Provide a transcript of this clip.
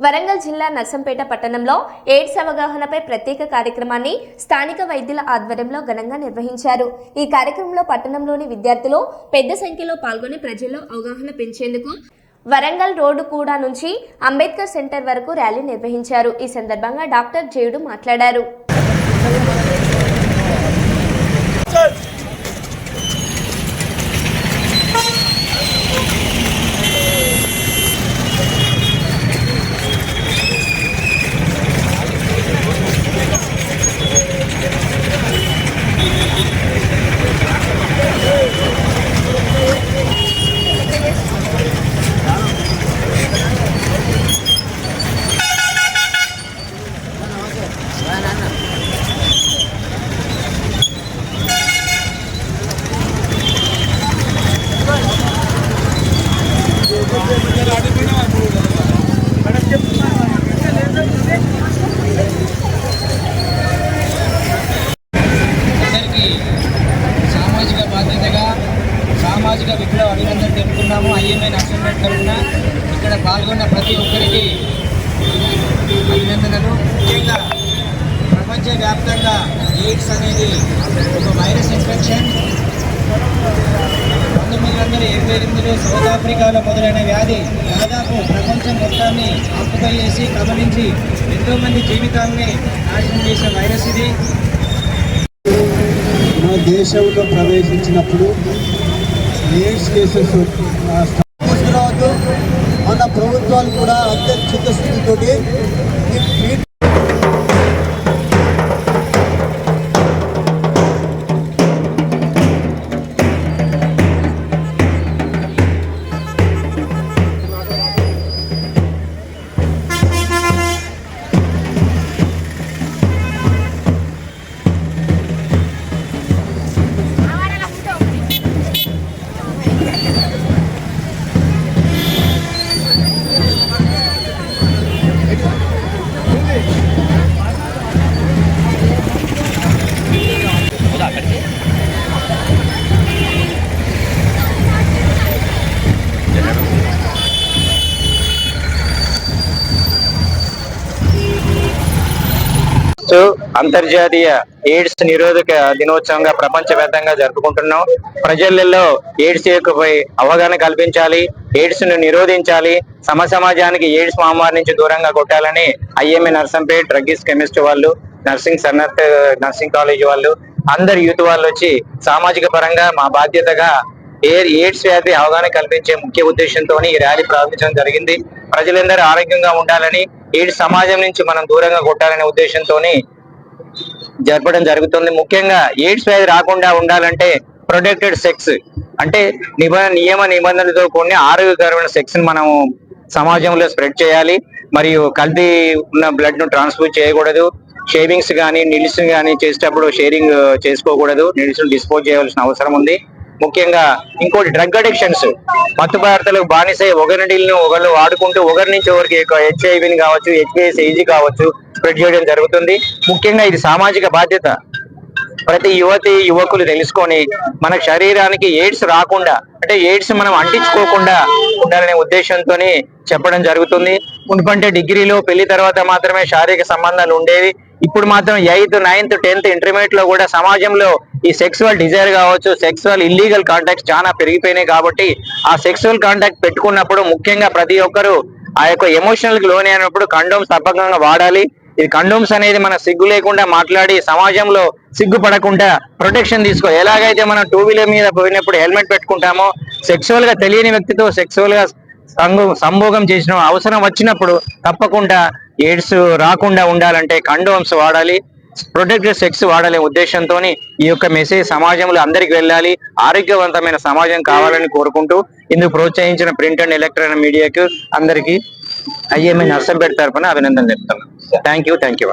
వరంగల్ జిల్లా నర్సంపేట పట్టణంలో ఎయిడ్స్ అవగాహనపై ప్రత్యేక కార్యక్రమాన్ని స్థానిక వైద్యుల ఆధ్వర్యంలో ఘనంగా నిర్వహించారు. ఈ కార్యక్రమంలో పట్టణంలోని విద్యార్థులు పెద్ద సంఖ్యలో పాల్గొని ప్రజల్లో అవగాహన పెంచేందుకు వరంగల్ రోడ్డు కూడా నుంచి అంబేద్కర్ సెంటర్ వరకు ర్యాలీ నిర్వహించారు. ఈ సందర్భంగా డాక్టర్ జేయుడు మాట్లాడారు. సామాజిక విప్లవ అభినందన తెలుపుకున్నాము. ఐఎంఏ నర్సంపేట తరఫున ఇక్కడ పాల్గొన్న ప్రతి ఒక్కరికి అభినందనలు. ముఖ్యంగా ప్రపంచవ్యాప్తంగా ఎయిడ్స్ అనేది ఒక వైరస్ ఇన్ఫెక్షన్. 1988లో సౌత్ ఆఫ్రికాలో మొదలైన వ్యాధి దాదాపు ప్రపంచం మొత్తాన్ని ఆక్యుపై చేసి కబలించి ఎంతోమంది జీవితాన్ని నాశనం చేసిన వైరస్ ఇది. మన దేశంలో ప్రవేశించినప్పుడు ఎయిడ్స్ కేసెస్ తీసుకురావద్దు. మన ప్రభుత్వాలు కూడా అత్యంత చిత్తశుద్ధితోటి అంతర్జాతీయ ఎయిడ్స్ నిరోధక దినోత్సవంగా ప్రపంచవ్యాప్తంగా జరుపుకుంటున్నాం. ప్రజలలో ఎయిడ్స్ యొక్కపై అవగాహన కల్పించాలి, ఎయిడ్స్ ను నిరోధించాలి, సమాజానికి ఎయిడ్స్ మహమ్మారి నుంచి దూరంగా కొట్టాలని ఐఎంఏ నర్సంపేట్ డ్రగ్గిస్ట్ కెమిస్ట్ వాళ్ళు, నర్సింగ్ కాలేజ్ వాళ్ళు, అందరు యూత్ వాళ్ళు వచ్చి సామాజిక పరంగా మా బాధ్యతగా ఎయిడ్స్ వ్యాధి అవగాహన కల్పించే ముఖ్య ఉద్దేశంతో ఈ ర్యాలీ ప్రారంభించడం జరిగింది. ప్రజలందరూ ఆరోగ్యంగా ఉండాలని, ఎయిడ్స్ సమాజం నుంచి మనం దూరంగా కొట్టాలనే ఉద్దేశంతో జరపడం జరుగుతుంది. ముఖ్యంగా ఎయిడ్స్ వ్యాధి రాకుండా ఉండాలంటే ప్రొటెక్టెడ్ సెక్స్ అంటే నియమ నిబంధనలతో కొన్ని ఆరోగ్యకరమైన సెక్స్ ని మనం సమాజంలో స్ప్రెడ్ చేయాలి. మరియు కల్తీ ఉన్న బ్లడ్ ను ట్రాన్స్ఫ్యూజ్ చేయకూడదు. షేవింగ్స్ కానీ నీడిల్స్ కానీ చేసేటప్పుడు షేరింగ్ చేసుకోకూడదు. నీడిల్స్ డిస్పోజ్ చేయవలసిన అవసరం ఉంది. ముఖ్యంగా ఇంకోటి డ్రగ్ అడిక్షన్స్, మత్తు పదార్థాలకు బానిసై ఒకరిని ఒకరు వాడుకుంటూ ఒకరి నుంచి ఒకరికి హెచ్ఐవిని కావచ్చు, హెచ్ఐవి కావచ్చు స్ప్రెడ్ చేయడం జరుగుతుంది. ముఖ్యంగా ఇది సామాజిక బాధ్యత. ప్రతి యువకులు తెలుసుకొని మన శరీరానికి ఎయిడ్స్ రాకుండా అంటే ఎయిడ్స్ మనం అంటించుకోకుండా ఉండాలనే ఉద్దేశంతో చెప్పడం జరుగుతుంది. మునుపంటే డిగ్రీలో పెళ్లి తర్వాత మాత్రమే శారీరక సంబంధాలు ఉండేవి. ఇప్పుడు మాత్రం 8th, 9th, 10th ఇంటర్మీడియట్ లో కూడా సమాజంలో ఈ సెక్సువల్ డిజైర్ కావచ్చు, సెక్సువల్ ఇల్లీగల్ కాంటాక్ట్స్ చాలా పెరిగిపోయినాయి. కాబట్టి ఆ సెక్సువల్ కాంటాక్ట్ పెట్టుకున్నప్పుడు ముఖ్యంగా ప్రతి ఒక్కరు ఆ యొక్క ఎమోషనల్ కి లోన్ అయినప్పుడు కండోమ్స్ తప్పకుండా వాడాలి. ఈ కండోమ్స్ అనేది మన సిగ్గు లేకుండా మాట్లాడి సమాజంలో సిగ్గుపడకుండా ప్రొటెక్షన్ తీసుకో. ఎలాగైతే మనం 2 వీలర్ మీద పోయినప్పుడు హెల్మెట్ పెట్టుకుంటామో, సెక్సువల్ గా తెలియని వ్యక్తితో సెక్సువల్ గా సంభోగం చేసిన అవసరం వచ్చినప్పుడు తప్పకుండా ఎయిడ్స్ రాకుండా ఉండాలంటే కండోమ్స్ వాడాలి, ప్రొటెక్టెడ్ సెక్స్ వాడాలనే ఉద్దేశంతో ఈ యొక్క మెసేజ్ సమాజంలో అందరికి వెళ్ళాలి. ఆరోగ్యవంతమైన సమాజం కావాలని కోరుకుంటూ ఇందుకు ప్రోత్సహించిన ప్రింట్ అండ్ ఎలక్ట్రానిక్ మీడియాకు అందరికీ ఐఎంఏ నర్సంపేట తరఫున అభినందనలు చెప్తున్నాను. Thank you.